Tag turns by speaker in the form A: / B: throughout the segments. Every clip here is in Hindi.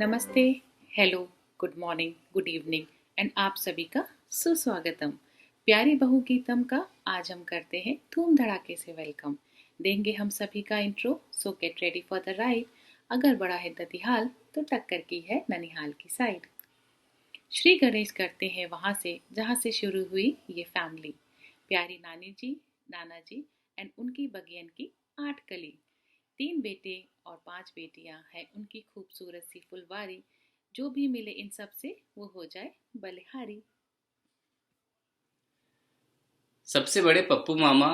A: नमस्ते, hello, good morning, good evening and आप सभी का सुस्वागतम। प्यारी बहू गीतम का आज हम करते हैं धूम धड़ाके से वेलकम। देंगे हम सभी का intro, so get ready for the ride. अगर बड़ा है दतिहाल तो टक्कर की है ननिहाल की साइड। श्री गणेश करते हैं वहाँ से जहाँ से शुरू हुई ये फैमिली। प्यारी नानी जी, नाना जी एंड उनकी बगियन की 8 कली। 3 बेटे और 5 बेटियां हैं उनकी खूबसूरत सी फुलवारी। जो भी मिले इन सब से वो हो जाए बलिहारी।
B: सबसे बड़े पप्पू मामा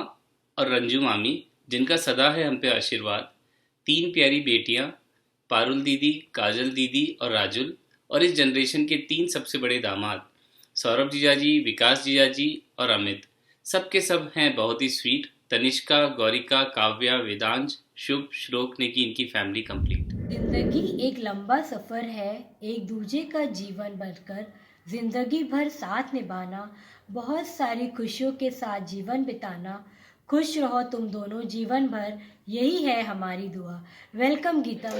B: और रंजू मामी, जिनका सदा है हम पे आशीर्वाद। 3 प्यारी बेटियां, पारुल दीदी, काजल दीदी और राजुल। और इस जनरेशन के 3 सबसे बड़े दामाद, सौरभ जीजाजी, विकास जीजाजी और अमित। सब के सब हैं बहुत ही स्वीट। तनिष्का, गौरिका, काव्या, वेदांश, शुभ, श्लोक ने की इनकी फैमिली कंप्लीट।
C: जिंदगी एक लंबा सफ़र है, एक दूजे का जीवन बनकर जिंदगी भर साथ निभाना, बहुत सारी खुशियों के साथ जीवन बिताना। खुश रहो तुम दोनों जीवन भर, यही है हमारी दुआ। वेलकम गीतम।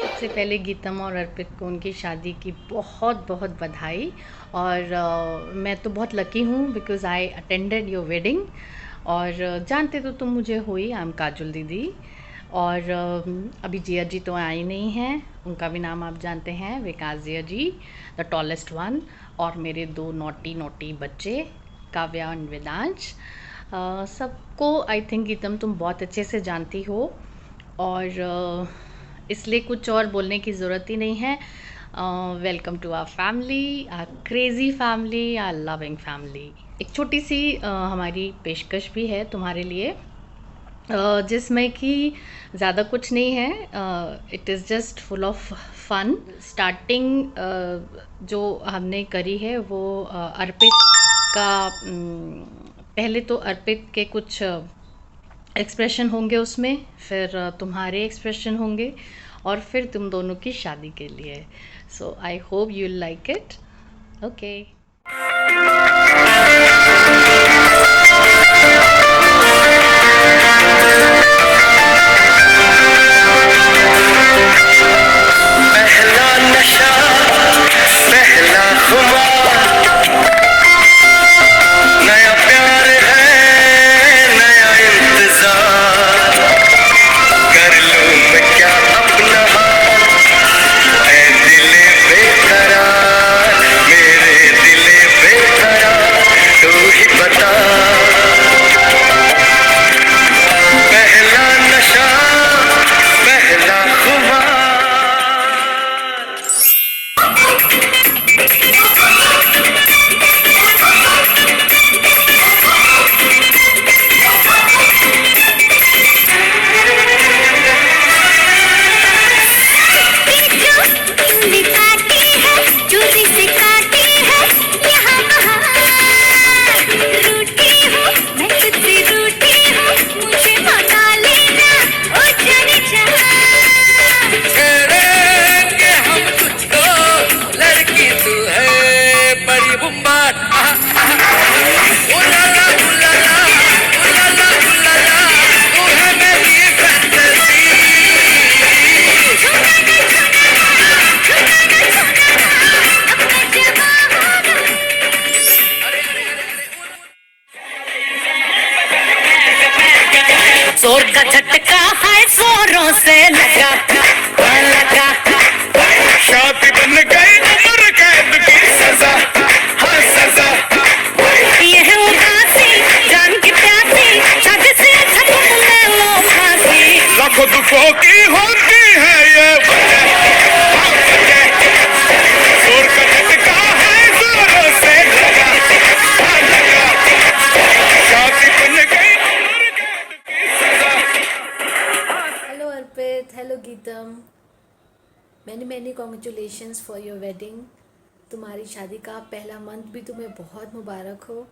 D: सबसे पहले गीतम और अर्पित को उनकी शादी की बहुत बहुत बधाई। और मैं तो बहुत लकी हूँ because I attended your wedding. और जानते तो तुम मुझे हो ही, आई एम काजल दीदी। और अभी जिया जी तो आई नहीं हैं, उनका भी नाम आप जानते हैं, विकास जिया जी, द टॉलेस्ट वन। और मेरे 2 नोटी नोटी बच्चे, काव्या और वेदांश। सबको आई थिंक गीतम तुम बहुत अच्छे से जानती हो, और इसलिए कुछ और बोलने की ज़रूरत ही नहीं है। Welcome to our family, our crazy family, our loving family. एक छोटी सी हमारी पेशकश भी है तुम्हारे लिए, जिसमें कि ज़्यादा कुछ नहीं है। It is just full of fun. Starting जो हमने करी है वो अर्पित का, पहले तो अर्पित के कुछ एक्सप्रेशन होंगे उसमें, फिर तुम्हारे एक्सप्रेशन होंगे, और फिर तुम दोनों की शादी के लिए। So I hope you like it. Okay.
E: पहला नशा, पहला खुमार, नया प्यार है, नया इंतजार। कर लूं मैं क्या अपना हाल, ऐ दिले बेकरार, मेरे दिले बेकरार। तू
F: many many congratulations for your wedding. तुम्हारी शादी का पहला मंथ भी तुम्हें बहुत मुबारक हो।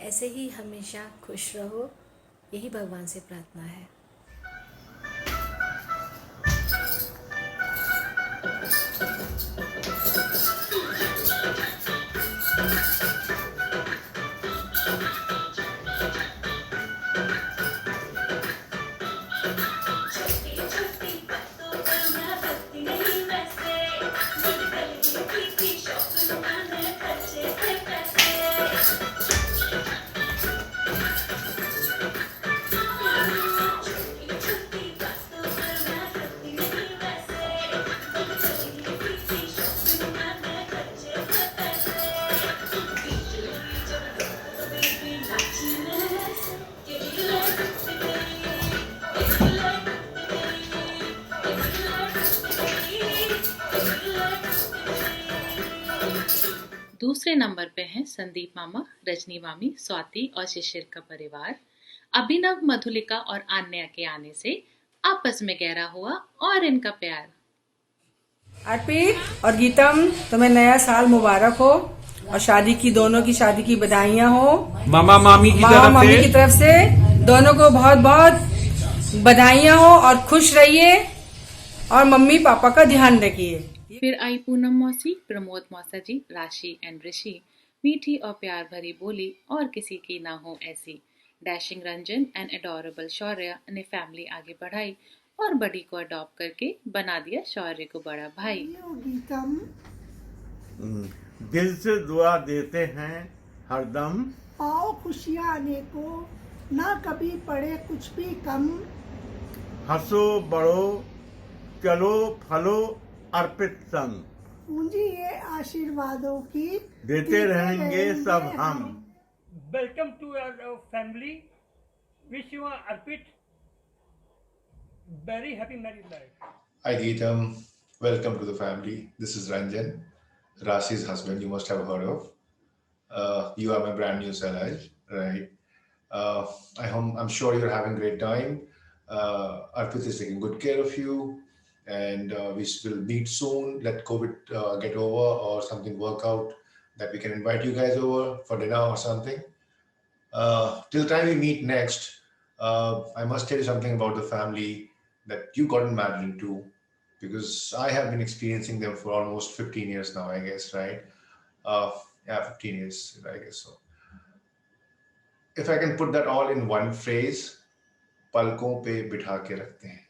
F: ऐसे ही हमेशा खुश रहो, यही भगवान से प्रार्थना है।
A: दूसरे नंबर पे हैं संदीप मामा, रजनी मामी, स्वाति और शिशिर का परिवार। अभिनव, मधुलिका और आन्या के आने से आपस में गहरा हुआ और इनका प्यार।
G: अर्पित और गीतम, तुम्हें नया साल मुबारक हो और दोनों की शादी की बधाइयाँ हो।
H: मामा मामी
G: की तरफ से दोनों को बहुत बहुत बधाइयाँ हो और खुश रहिए और मम्मी पापा का ध्यान रखिए।
A: फिर आई पूनम मौसी, प्रमोद मौसा जी, राशि एंड ऋषि। मीठी और प्यार भरी बोली और किसी की ना हो ऐसी। डैशिंग रंजन एंड एडोरेबल शौर्य ने फैमिली आगे बढ़ाई और बड़ी को अडॉप्ट करके बना दिया शौर्य को बड़ा भाई।
I: गीतम, दिल से दुआ देते हैं हरदम,
J: आओ खुशियाँ आने को, ना कभी पड़े कुछ भी कम।
I: हंसो बढ़ो चलो फलो अर्पित संग,
J: पूंजिए आशीर्वादों की,
I: देते रहेंगे सब हम।
K: Welcome to our family, wish you Arpit very happy married life.
L: Hi Geetam, welcome to the family. This is Ranjan, Rashi's husband. You must have heard of. You are my brand new Salaj, right? I'm sure you're having a great time. Arpit is taking good care of you, and we will meet soon. Let COVID get over or something work out that we can invite you guys over for dinner or something. Till time we meet next, I must tell you something about the family that you gotten married into, because I have been experiencing them for almost 15 years now, I guess, right? 15 years, I guess so. If I can put that all in one phrase, palkon pe bitha ke rakhte hain.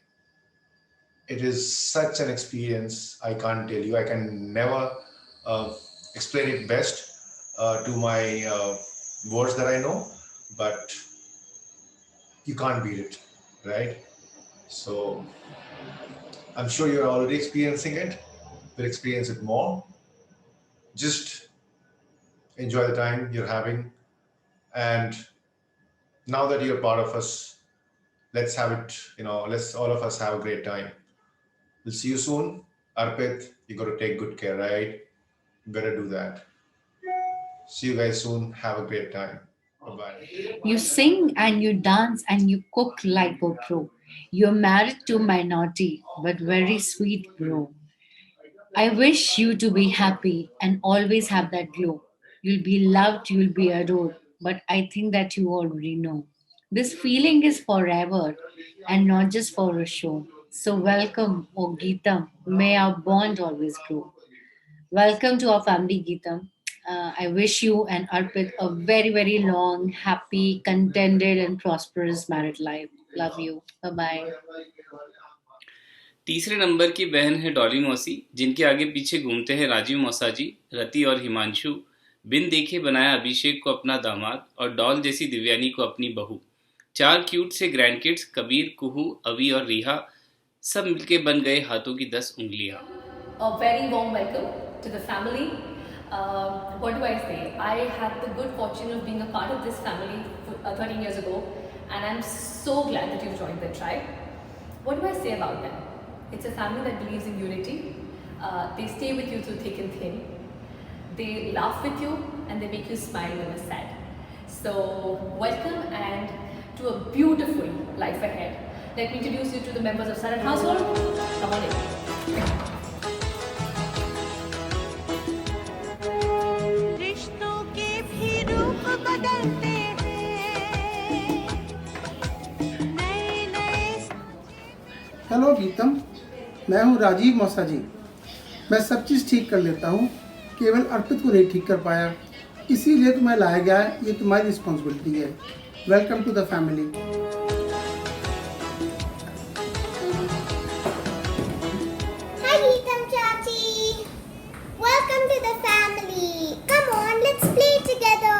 L: It is such an experience, I can't tell you. I can never explain it best to my words that I know, but you can't beat it, right? So I'm sure you're already experiencing it. We'll experience it more. Just enjoy the time you're having. And now that you're part of us, let's have it, let's all of us have a great time. We'll see you soon. Arpit, you got to take good care, right? Better do that. See you guys soon. Have a great time. Bye-bye.
M: You sing and you dance and you cook like a pro. You're married to my naughty but very sweet bro. I wish you to be happy and always have that glow. You'll be loved, you'll be adored, but I think that you already know. This feeling is forever and not just for a show. So welcome, oh Geetam, may our bond always grow. Welcome to our family, Geetam. I wish you and Arpit a very, very long, happy, contented and prosperous married life. Love you. Bye-bye.
B: तीसरे नंबर की बहन है डॉली मौसी, जिनके आगे पीछे घूमते हैं राजीव मौसा जी, रति और हिमांशु। बिन देखे बनाया अभिषेक को अपना दामाद और डॉल जैसी दिव्यानी को अपनी बहू। 4 क्यूट से ग्रैंड किड्स कबीर, कुहू, अवी और रिहा सब मिलके बन गए हाथों की 10 उंगलियां।
N: A very warm welcome to the family. What do I say? I had the good fortune of being a part of this family 13 years ago, and I'm so glad that you've joined the tribe. What do I say about them? It's a family that believes in unity. They stay with you through thick and thin. They laugh with you and they make you smile when you're sad. So welcome and to a beautiful life ahead. Let me introduce you to the members of Saran household. Come on in.
H: मैं हूँ राजीव मौसा जी। मैं सब चीज़ ठीक कर लेता हूँ, केवल अर्पित को नहीं ठीक कर पाया, इसीलिए तुम्हें लाया गया है। ये तुम्हारी रिस्पॉन्सिबिलिटी है। Welcome to the family.
O: Hi Geetam Chachi. Welcome to the family. Come on, let's play together.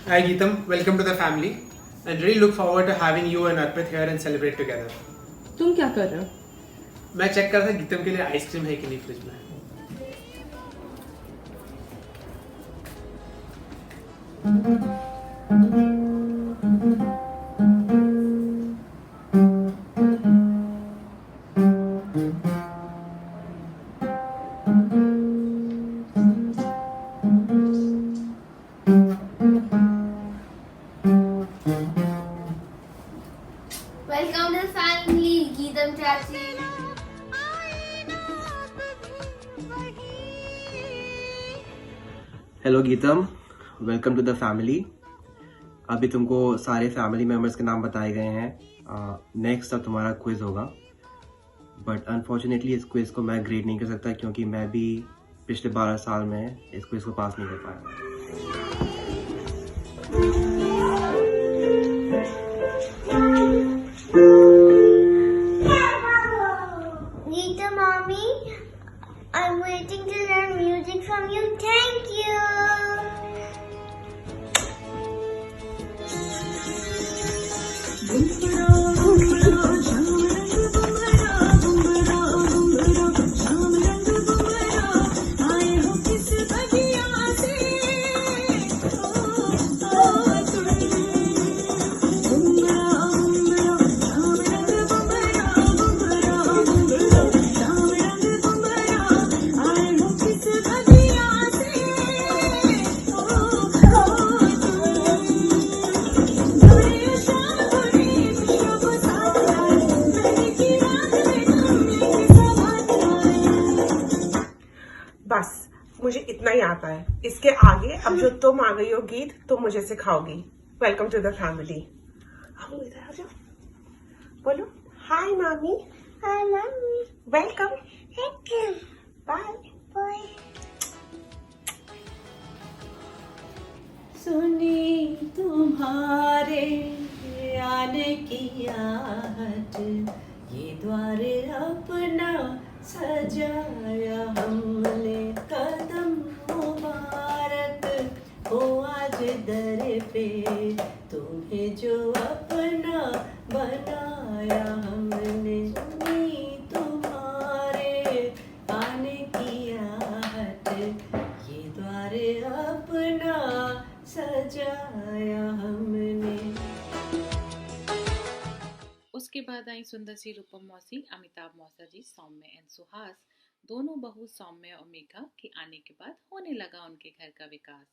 P: Hi Geetam, welcome to the family. I really look forward to having you and Arpit here and celebrate together.
Q: तुम क्या कर रहे हो?
P: मैं चेक कर रहा था गीतम के लिए आइसक्रीम है कि नहीं फ्रिज में।
O: Welcome to the family, Geetam Chachi.
R: Hello Geetam, welcome to the family. अभी तुमको सारे फैमिली मेम्बर्स के नाम बताए गए हैं। नेक्स्ट अब तुम्हारा क्विज होगा, बट अनफॉर्चुनेटली इस क्विज को मैं ग्रेड नहीं कर सकता क्योंकि मैं भी पिछले 12 साल में इस क्विज को पास नहीं कर पाया।
O: Geetam mommy, I'm waiting to learn music from you. Thank you.
S: बस मुझे इतना ही आता है। इसके आगे अब जो तुम आ गई हो गीत, तुम मुझे सिखाओगी। Welcome to the family. आओ इधर आ जाओ, बोलो हाय मामी।
O: Hi mommy.
S: Welcome.
O: Welcome.
S: Bye
O: Bye.
T: सुनी तुम्हारे आने की आहट, ये द्वार अपना सजाया हमने। कदम मुबारक हो आज दर पे, तुम्हें जो अपना बनाया हमने। सुनी तुम्हारे आने की आहट, ये द्वार अपना सजाया हमने।
A: उसके बाद आई सुंदर सी रूपम मौसी, अमिताभ मौसा जी, सौम्य एंड सुहास। दोनों बहू सौम्य और मेघा के आने के बाद होने लगा उनके घर का विकास।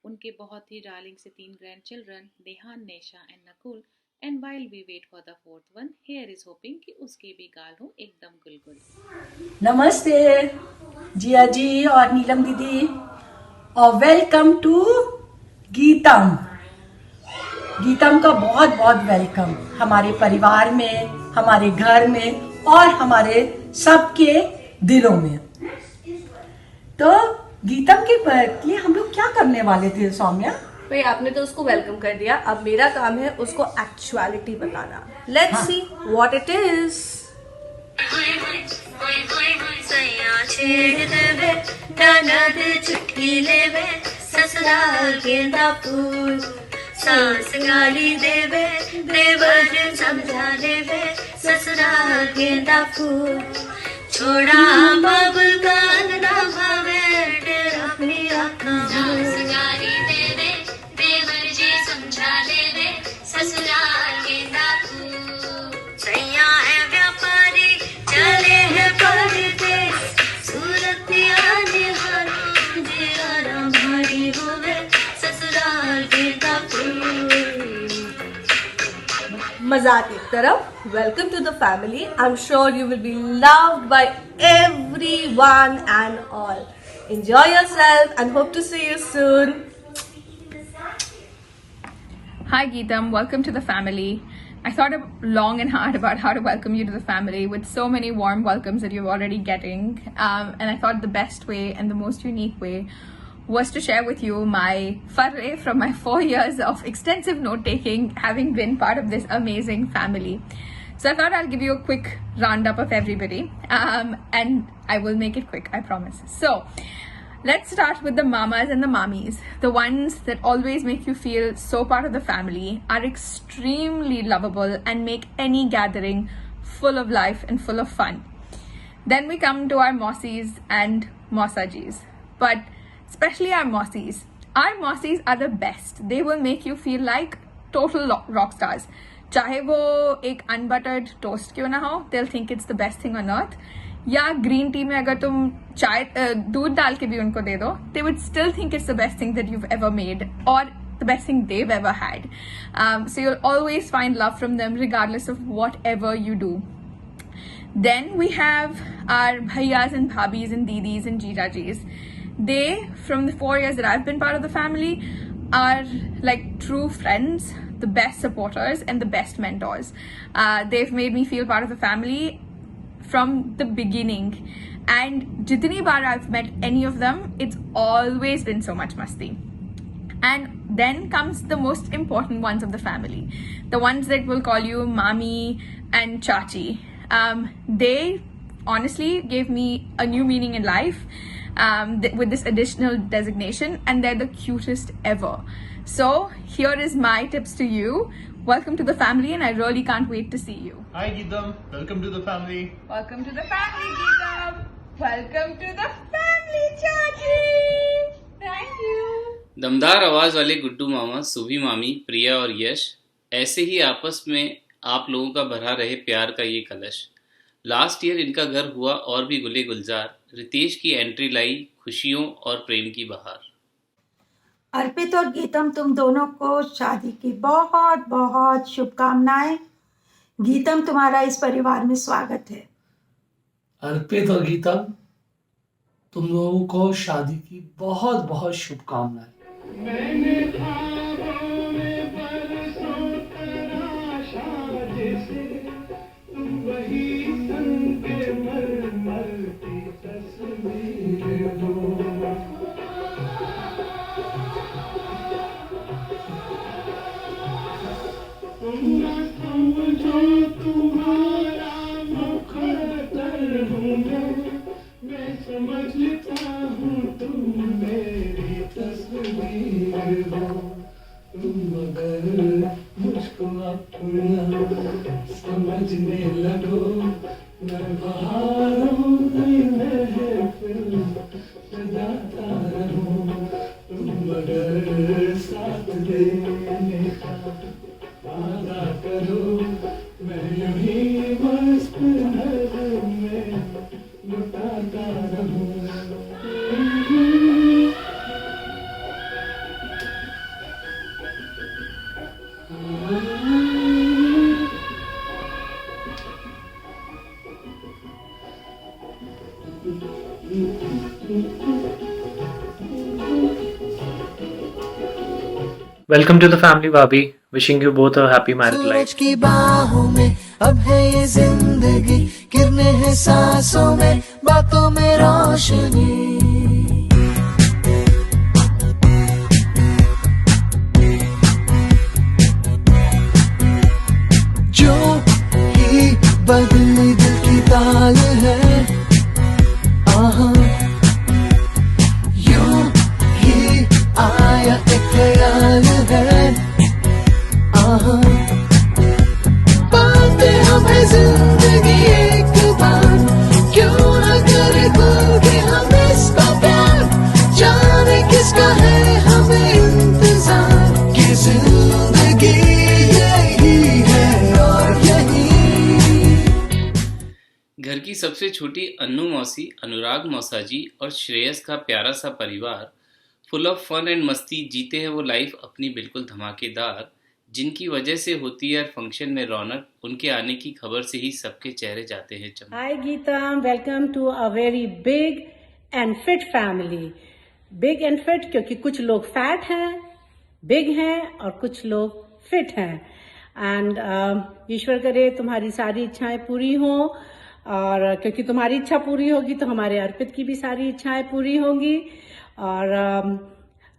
A: उनके बहुत ही डार्लिंग से 3 grandchildren, Dehan, Nesha and Nakul. And while we wait for the 4th one, here is hoping कि उसके भी गाल हो एकदम गुलगुल।
U: नमस्ते जिया जी और नीलम दीदी, और वेलकम टू गीतम। गीतम का बहुत बहुत वेलकम हमारे परिवार में, हमारे घर में और हमारे सबके दिलों में। तो गीतम के लिए हम लोग क्या करने वाले थे सौम्या?
Q: भाई आपने तो उसको वेलकम कर दिया, अब मेरा काम है उसको एक्चुअलिटी बताना। Let's see what it is.
V: चिट्ठी लेवे ससुराल गेंदा फूल, सास गाली देवे देवर समझा लेवे ससुराल गेंदा फूल। छोड़ा बाबुल का अंगना भावे डेरा अपनी आँखों सास गाली देवे देवर जी समझा लेवे ससुराल गेंदा फूल। सैया है व्यापारी चले है परदेस, सूरत आने हारों जे आराम भारी होवे ससुराल गेंदा फूल।
Q: मजाक एक तरफ, welcome to the family. I am sure you will be loved by everyone and all. Enjoy yourself and hope to see you soon.
C: Hi Geetam, welcome to the family. I thought long and hard about how to welcome you to the family with so many warm welcomes that you're already getting. And I thought the best way and the most unique way was to share with you my farre from my 4 years of extensive note-taking, having been part of this amazing family. So I thought I'll give you a quick roundup of everybody, and I will make it quick, I promise. So let's start with the mamas and the mommies. The ones that always make you feel so part of the family, are extremely lovable and make any gathering full of life and full of fun. Then we come to our mossies and mossajis, but especially our mossies. Our mossies are the best. They will make you feel like total rock stars. चाहे वो एक unbuttered toast क्यों ना हो, they'll think it's the best thing on earth. या ग्रीन टी में अगर तुम चाय दूध डाल के भी उनको दे दो, they would still think it's the best thing that you've ever made or the best thing they've ever had. So you'll always find love from them regardless of whatever you do. Then we have our bhaiyas and bhabis and didis and jijajis. They, from the 4 years that I've been part of the family, are like true friends, the best supporters and the best mentors. They've made me feel part of the family from the beginning, and jitni baar I've met any of them, it's always been so much masti. And then comes the most important ones of the family, the ones that will call you mami and chachi. They honestly gave me a new meaning in life with this additional designation, and they're the cutest ever. So here is my tips to you. Welcome to the family, and I really can't wait to see you.
D: Hi Geetam, welcome to the family.
C: Welcome to the family, Geetam. Welcome to the family, Chachi. Thank you.
B: दमदार आवाज वाले गुड्डू मामा, सुभी मामी, प्रिया और यश, ऐसे ही आपस में आप लोगों का भरा रहे प्यार का ये कलश। लास्ट ईयर इनका घर हुआ और भी गुले गुलजार। रितेश की एंट्री लाई खुशियों और प्रेम की बहार।
J: अर्पित और गीतम, तुम दोनों को शादी की बहुत बहुत शुभकामनाएं। गीतम, तुम्हारा इस परिवार में स्वागत है।
W: अर्पित और गीतम, तुम लोगों को शादी की बहुत बहुत शुभकामनाएं।
X: मुझको अपना समझने लगो, मैं बहारों की महफिल सजाता रहूं, तुम मगर साथ देने का वादा करो, मैं यूं ही मस्त नज़र में लुटाता रहूं।
W: Welcome to the family, Bhabhi. Wishing you both a happy married life.
Y: सूरज की बाहों में अब है ये जिंदगी, किरणें हैं सांसों में, बातों में रोशनी। जो ही बदली दिल की ताल है, आहा यूं ही आया एक ख्याल है, आहा पाते हमें जिंदगी एक बार, क्यों न करे खुल के हम इसका प्यार, जाने किसका है हमें इंतजार, कि जिंदगी यही है और यही।
B: घर की सबसे छोटी अन्नू मौसी, अनुराग मौसाजी और श्रेयस का प्यारा सा परिवार फुल ऑफ फन एंड मस्ती जीते हैं वो लाइफ अपनी बिल्कुल धमाकेदार, जिनकी वजह से होती है फंक्शन में रौनक, उनके आने की खबर से ही सबके चेहरे जाते हैं चमक।
U: Hi Geetam, welcome to a very big and fit family. Big and fit क्योंकि कुछ लोग फैट हैं, बिग हैं और कुछ लोग
E: फिट हैं। एंड ईश्वर करे तुम्हारी सारी इच्छाएं पूरी हों, और क्योंकि तुम्हारी इच्छा पूरी होगी तो हमारे अर्पित की भी सारी इच्छाएं पूरी होंगी। और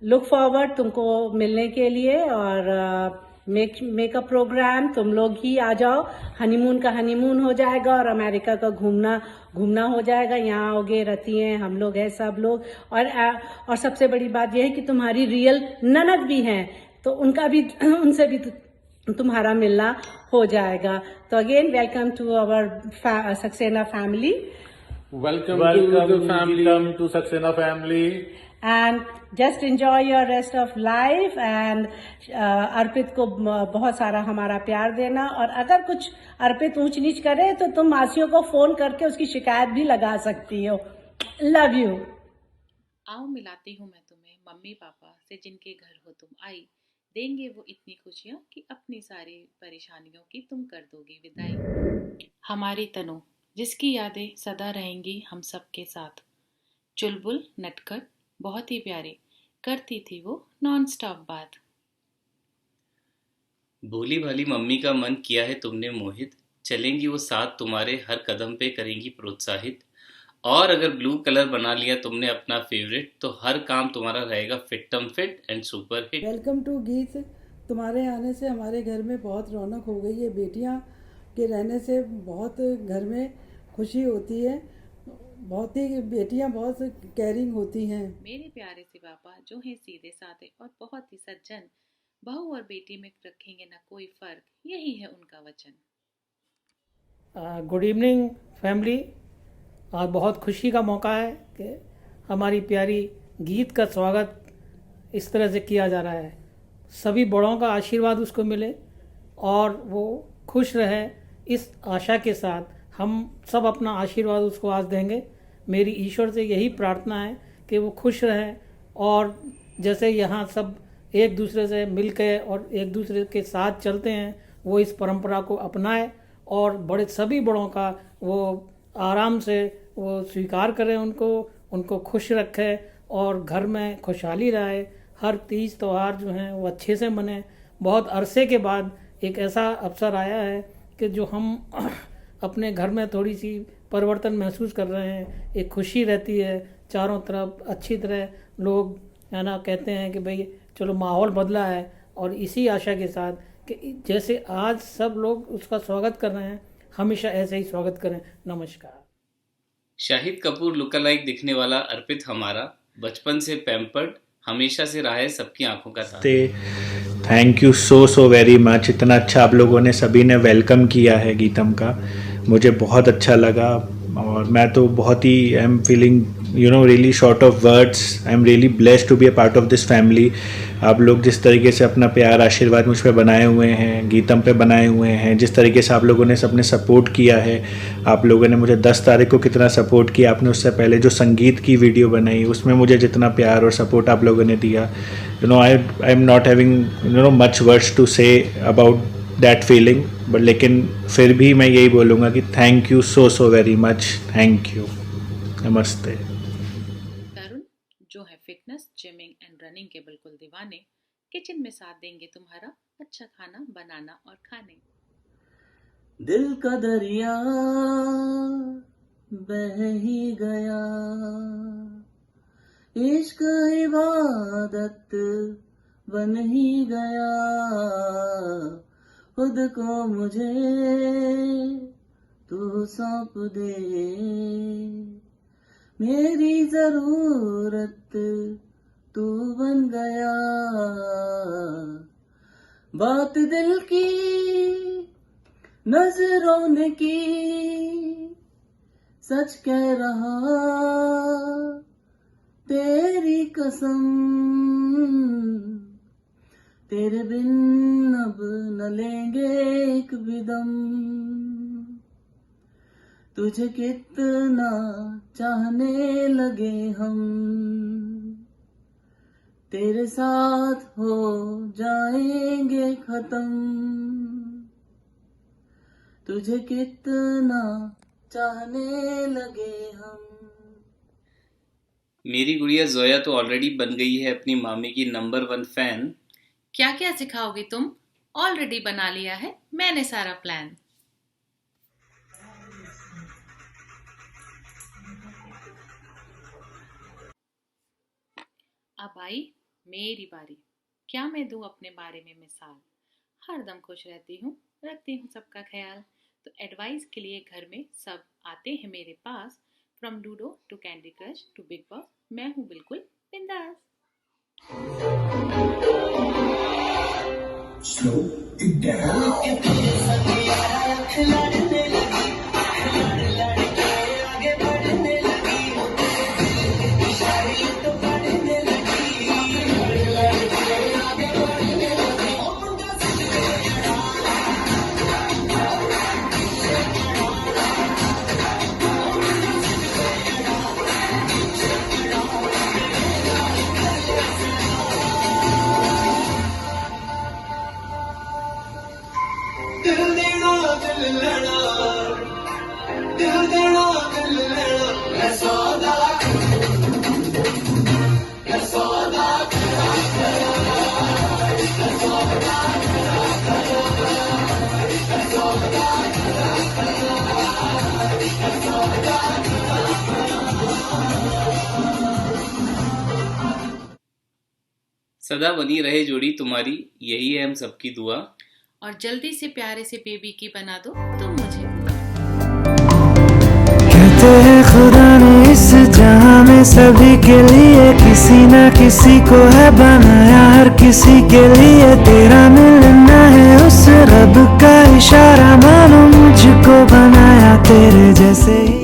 E: लुक फॉरवर्ड तुमको मिलने के लिए, और मेक अ प्रोग्राम, तुम लोग ही आ जाओ। हनीमून का हनीमून हो जाएगा और अमेरिका का घूमना हो जाएगा। यहाँ आओगे, रतियें, हम लोग हैं, सब लोग। और सबसे बड़ी बात यह है कि तुम्हारी रियल ननद भी हैं, तो उनसे भी तुम्हारा मिलना हो जाएगा। तो again welcome to our Saxena family.
D: Welcome to the family. Welcome to Saxena family.
E: And just enjoy your rest of life, and अर्पित को बहुत सारा हमारा प्यार देना। और अगर कुछ अर्पित ऊंच नीच करे तो तुम मासियों को फोन करके उसकी शिकायत भी लगा सकती हो। Love you.
A: आओ मिलाती हूँ मैं तुम्हें मम्मी पापा से जिनके घर हो तुम आई। देंगे वो इतनी खुशियाँ कि अपनी सारी परेशानियों की तुम कर दोगी विदाई। हमारी तनु जिसकी यादें सदा रहेंगी हम सबके साथ। चुलबुल नटखट बहुत ही प्यारी, करती थी वो नॉन स्टॉप बात।
B: भोली भाली मम्मी का मन किया है तुमने मोहित, चलेंगी वो साथ तुम्हारे हर कदम पे करेंगी प्रोत्साहित। और अगर ब्लू कलर बना लिया तुमने अपना फेवरेट तो हर काम तुम्हारा रहेगा फिटम fit and super hit.
F: Welcome to Geet. तुम्हारे आने से हमारे घर में बहुत रौनक हो गई है। बेटियां के रहने से बहुत घर में खुशी होती है। बहुत ही बेटियां बहुत केयरिंग होती हैं।
A: मेरे प्यारे से पापा जो हैं सीधे साधे और बहुत ही सज्जन, बहू और बेटी में रखेंगे ना कोई फर्क, यही है उनका वचन।
G: Good evening family. आज बहुत खुशी का मौका है कि हमारी प्यारी गीत का स्वागत इस तरह से किया जा रहा है। सभी बड़ों का आशीर्वाद उसको मिले और वो खुश रहे, इस आशा के साथ हम सब अपना आशीर्वाद उसको आज देंगे। मेरी ईश्वर से यही प्रार्थना है कि वो खुश रहे, और जैसे यहाँ सब एक दूसरे से मिल के और एक दूसरे के साथ चलते हैं, वो इस परंपरा को अपनाए और सभी बड़ों का वो आराम से वो स्वीकार करें, उनको खुश रखे और घर में खुशहाली रहे। हर तीज त्यौहार जो हैं वो अच्छे से मने। बहुत अरसे के बाद एक ऐसा अवसर आया है कि जो हम अपने घर में थोड़ी सी परिवर्तन महसूस कर रहे हैं। एक खुशी रहती है चारों तरफ, अच्छी तरह लोग है ना कहते हैं कि भाई चलो माहौल बदला है। और इसी आशा के साथ कि जैसे आज सब लोग उसका स्वागत कर रहे हैं, हमेशा ऐसे ही स्वागत करें। नमस्कार।
B: शाहिद कपूर लुकालाइक दिखने वाला अर्पित हमारा बचपन से पैम्पर्ड, हमेशा से रहा है सबकी आंखों का तारा।
I: Thank you so very much. इतना अच्छा आप लोगों ने सभी ने वेलकम किया है गीतम का, मुझे बहुत अच्छा लगा। और मैं तो बहुत ही I am feeling really short of words. I am really blessed to be a part of this family. आप लोग जिस तरीके से अपना प्यार आशीर्वाद मुझ पे बनाए हुए हैं, गीतम पे बनाए हुए हैं, जिस तरीके से आप लोगों ने सबने सपोर्ट किया है। आप लोगों ने मुझे 10 तारीख को कितना सपोर्ट किया, आपने उससे पहले जो संगीत की वीडियो बनाई उसमें मुझे जितना प्यार और सपोर्ट आप लोगों ने दिया, I am not having much words to say about that feeling, but लेकिन फिर भी मैं यही बोलूँगा कि thank you so very much. Thank you. नमस्ते।
A: तरुण जो है फिटनेस, जिमिंग एंड रनिंग के बिल्कुल दीवाने, किचन में साथ देंगे तुम्हारा अच्छा खाना बनाना और खाने।
K: दिल का दरिया बह ही गया, इश्क इबादत बन ही गया, खुद को मुझे तू सौंप दे, मेरी जरूरत तू बन गया। बात दिल की नजरों ने की, सच कह रहा तेरी कसम, तेरे बिन अब न लेंगे एक भी दम, तुझे कितना चाहने लगे हम, तेरे साथ हो जाएंगे खत्म, तुझे कितना चाहने लगे हम।
B: मेरी गुड़िया जोया तो ऑलरेडी बन गई है अपनी मामी की नंबर 1 फैन।
A: क्या क्या सिखाओगी तुम? ऑलरेडी बना लिया है मैंने सारा प्लान। अब आई मेरी बारी। क्या मैं दूं अपने बारे में मिसाल, हरदम खुश रहती हूँ, रखती हूँ सबका ख्याल। तो एडवाइस के लिए घर में सब आते हैं मेरे पास, from Ludo to Candy Crush to Bigg Boss, मैं हूँ बिल्कुल बिंदास।
B: सदा बनी रहे जोड़ी तुम्हारी, यही है हम सबकी दुआ।
A: और जल्दी से प्यारे से बेबी की बना दो तुम मुझे।
Y: कहते हैं खुदा ने इस जहां में सभी के लिए किसी ना किसी को है बनाया, हर किसी के लिए तेरा मिलना है उस रब का इशारा, मानो मुझको बनाया तेरे जैसे ही।